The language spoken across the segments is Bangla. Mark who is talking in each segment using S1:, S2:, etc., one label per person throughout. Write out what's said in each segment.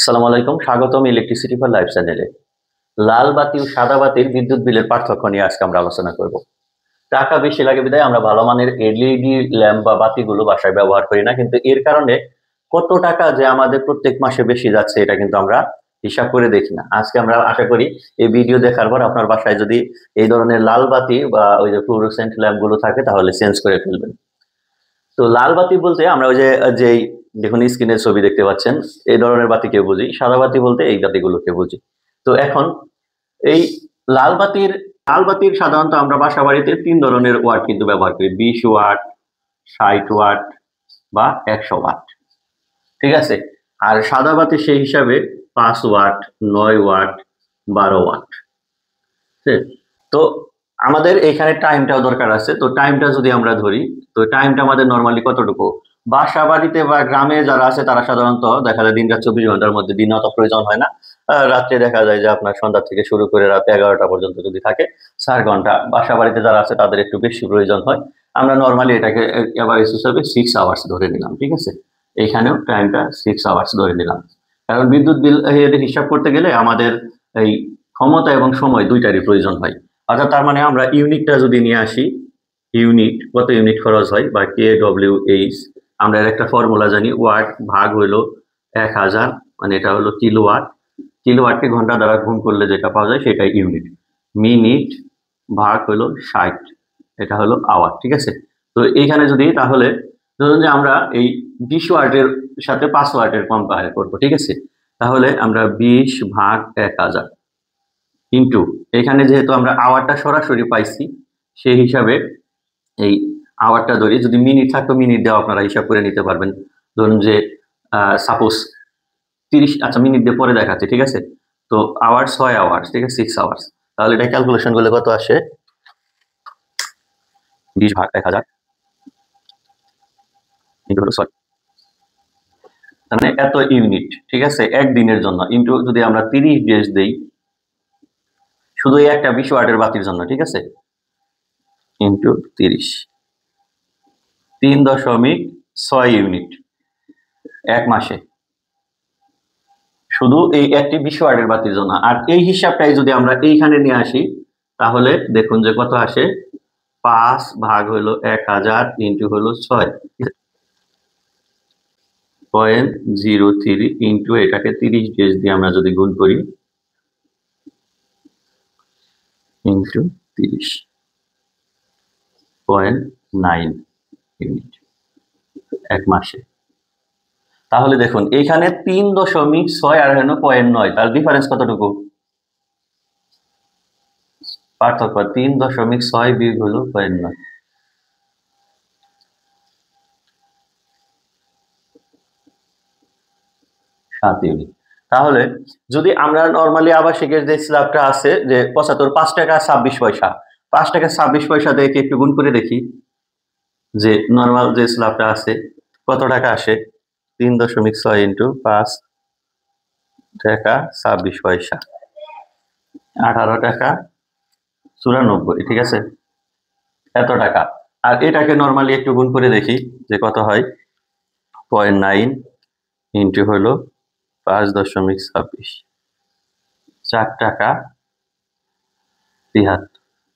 S1: আসসালামু আলাইকুম, স্বাগতম ইলেকট্রিসিটি ফর লাইফ চ্যানেলে। লাল বাতি ও সাদা বাতির বিদ্যুৎ বিলের পার্থক্য নিয়ে আজকে আমরা আলোচনা করব। টাকা বেশি লাগে বিধায় আমরা ভালো মানের এলইডি ল্যাম্প বা বাতিগুলো বাসায় ব্যবহার করি না, কিন্তু এর কারণে কত টাকা যে আমাদের প্রত্যেক মাসে বেশি যাচ্ছে এটা কিন্তু আমরা হিসাব করে দেখি না। আজকে আমরা আশা করি এই ভিডিও দেখার পর আপনার বাসায় যদি এই ধরনের লাল বাতি বা ওই যে ফ্লুরোসেন্ট ল্যাম্প গুলো থাকে তাহলে চেঞ্জ করে ফেলবেন। তো লাল বাতি বলতে আমরা ওই যে যেই দেখুন স্ক্রিনের ছবি দেখতে পাচ্ছেন, এই ধরনের বাতিকে বুঝি। সাদা বাতি বলতে এই বাতিগুলোকে বুঝি। তো এখন এই লাল বাতির লাল বাতির সাধারণত আমরা বাসা বাড়িতে ৩ ধরনের ওয়াট কিন্তু ব্যবহার করি। ২০ ওয়াট, ৬০ ওয়াট বা ১০০ ওয়াট। ঠিক আছে? আর সাদা বাতি সেই হিসাবে ৫ ওয়াট, ৯ ওয়াট, ১২ ওয়াট। ঠিক? তো আমাদের এখানে টাইমটাও দরকার আছে। তো টাইমটা যদি আমরা ধরি, তো টাইমটা আমাদের নরমালি কতটুকু? বাসা বাড়িতে বা গ্রামে যারা আছে তারা সাধারণত দেখা যায় দিন-রাত ২৪ ঘন্টার মধ্যে, দিনে অত প্রয়োজন হয় না। রাত্রে দেখা যায় যে আপনার সন্ধ্যা থেকে শুরু করে রাত ১১টা পর্যন্ত যদি থাকে ৪ ঘন্টা। বাসা বাড়িতে যারা আছে তাদের একটু বেশি প্রয়োজন হয়। আমরা নরমালি এটাকে এভারেজ হিসাবে 6 আওয়ার্স ধরে নিলাম। ঠিক আছে? এখানেও টাইমটা 6 আওয়ার্স ধরে নিলাম। কারণ বিদ্যুৎ বিল এর হিসাব করতে গেলে আমাদের এই ক্ষমতা এবং সময় ২ টারই প্রয়োজন হয়। অর্থাৎ তার মানে আমরা ইউনিটটা যদি নিয়ে আসি, ইউনিট কত ইউনিট খরচ হয় বা KWH, আমরা এর একটা ফর্মুলা জানি। ওয়াট ভাগ হইলো ১০০০, মানে এটা হলো কিলোওয়াট। কিলোওয়াটকে ঘন্টা দ্বারা গুণ করলে যেটা পাওয়া যায় সেটাই ইউনিট। মিনিট ভাগ হলো ৬০, এটা হলো আওয়ার। ঠিক আছে? তো এইখানে যদি তাহলে ধরুন যে আমরা এই ২০ ওয়াটের সাথে ৫ ওয়াটের কম্পেয়ার করব। ঠিক আছে? তাহলে আমরা ২০ ভাগ ১০০০ ইন্টু এখানে যেহেতু আমরা আওয়ারটা সরাসরি পাইছি সেই হিসাবে এই আওয়ারটা ধরি। যদি মিনিট থাকতো মিনিট দিয়ে আপনারা হিসাব করে নিতে পারবেন। ধরুন যে সাপোজ ৩০, আচ্ছা মিনিট দিয়ে পরে দেখাচ্ছি। ঠিক আছে? তো আওয়ার ৬ আওয়ার্স, ঠিক আছে? 6 আওয়ার্স। তাহলে এটা ক্যালকুলেশন করলে কত আসে? ২০ ভাগ ১০০০ ইন্টু হলো ৬। তার মানে এত ইউনিট। ঠিক আছে? এক দিনের জন্য ইন্টু যদি আমরা ৩০ ডেজ দেই শুধু এই একটা ২০ ওয়াটের বাতির জন্য। ঠিক আছে? ইন্টু ৩০, ৩.৬ ইউনিট এক মাসে, শুধু এই একটি ২০ ওয়াটের বাতির জন্য। আর এই হিসাবটাই যদি আমরা এইখানে নিয়ে আসি তাহলে দেখুন যে কত আসে। ৫ ভাগ হলো ১০০০ ইন্টু হলো ৬, 0.03 ইন্টু এটাকে ৩০ ডেজ দিয়ে আমরা যদি গুণ করি ইন্টু ৩০, 0.9 ইউনিট এক মাসে। তাহলে দেখুন এখানে ৩.৬ আর এখানে 0.৯, তার ডিফারেন্স কতটুকু? পার্থক্য ৩.৬ বিয়োগ হলো 0.৯, ৭ ইউনিট। তাহলে যদি আমরা নরমালি আবাসিকের যে স্ল্যাবটা আছে যে ৭৫, ৫ টাকা ২৬ পয়সা, ৫ টাকা ২৬ পয়সা দিয়ে একটু গুণ করে দেখি যে নরমাল যে স্ল্যাবটা আছে কত টাকা আসে। ৩.৬ ইন্টু ৫ টাকা ২৬ পয়সা, ১৮ টাকা ৯৪। ঠিক আছে? এত টাকা। আর এটাকে নরমালি একটু গুণ করে দেখি যে কত হয়। 0.9 ইন্টু হলো ৫.২৬, ৪ টাকা ৭৩।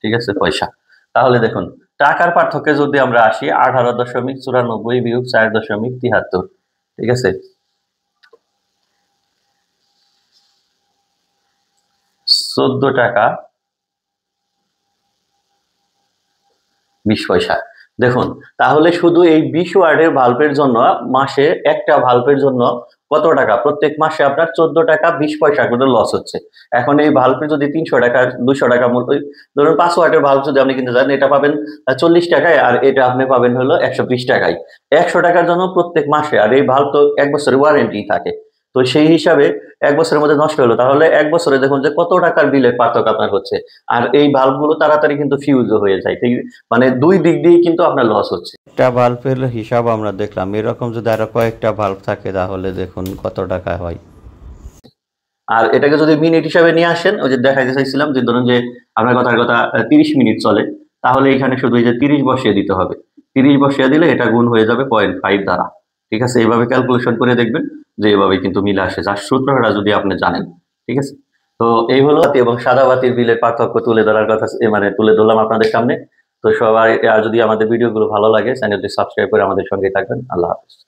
S1: ঠিক আছে? পয়সা। তাহলে দেখুন টাকার পার্থক্যে যদি আমরা আসি ১৮.৯৪ বিয়োগ ৪.৭৩। ঠিক আছে? ১৪ টাকা ২০ পয়সা। দেখুন তাহলে শুধু এই ২০ ওয়াটের বাল্বের জন্য মাসে একটা বাল্বের জন্য কত টাকা? প্রত্যেক মাসে আপনার ১৪ টাকা ২০ পয়সা করে লস হচ্ছে। এখন এই বাল্বের যদি ৩০০ টাকা ২০০ টাকা মূল্য, ধরুন ৫ ওয়াটের বাল্ব যদি আপনি কিনতে যান এটা পাবেন ৪০ টাকায়, আর এটা আপনি পাবেন হলো ১২০ টাকায়। ১০০ টাকার জন্য প্রত্যেক মাসে। আর এই বাল্ব তো ১ বছরের ওয়ারেন্টি থাকে। তো সেই হিসাবে ১ বছরের মধ্যে নষ্ট হলো, তাহলে ১ বছরে দেখুন যে কত টাকার বিলের পার্থক্য আপনার হচ্ছে। আর এই বাল্বগুলো তাড়াতাড়ি কিন্তু ফিউজও হয়ে যায়। মানে ২ দিক দিয়েই কিন্তু আপনার লস হচ্ছে।
S2: একটা বাল্বের হিসাব আমরা দেখলাম, এরকম যদি আরো কয়েকটা বাল্ব থাকে তাহলে দেখুন কত টাকা হয়।
S1: আর এটাকে যদি মিনিট হিসাবে নিয়ে আসেন, ওই যে দেখাইতে চাইছিলাম যে ধরুন যে আপনার কথার কথা ৩০ মিনিট চলে, তাহলে এখানে শুধু এই যে ৩০ বসিয়ে দিতে হবে। ৩০ বসিয়ে দিলে এটা গুণ হয়ে যাবে 0.5 দ্বারা। ঠিক আছে, এইভাবে ক্যালকুলেশন করে দেখবেন যে এভাবে কিন্তু মিলে আসে, যার সূত্রটা যদি আপনি জানেন। ঠিক আছে, তো এই হলো বাতি এবং সাদা বাতির বিলের পার্থক্য তুলে ধরার কথা, মানে তুলে ধরলাম আপনাদের সামনে। তো সবাই যদি আমাদের ভিডিওগুলো ভালো লাগে চ্যানেলটি সাবস্ক্রাইব করে আমাদের সঙ্গেই থাকবেন। আল্লাহ হাফেজ।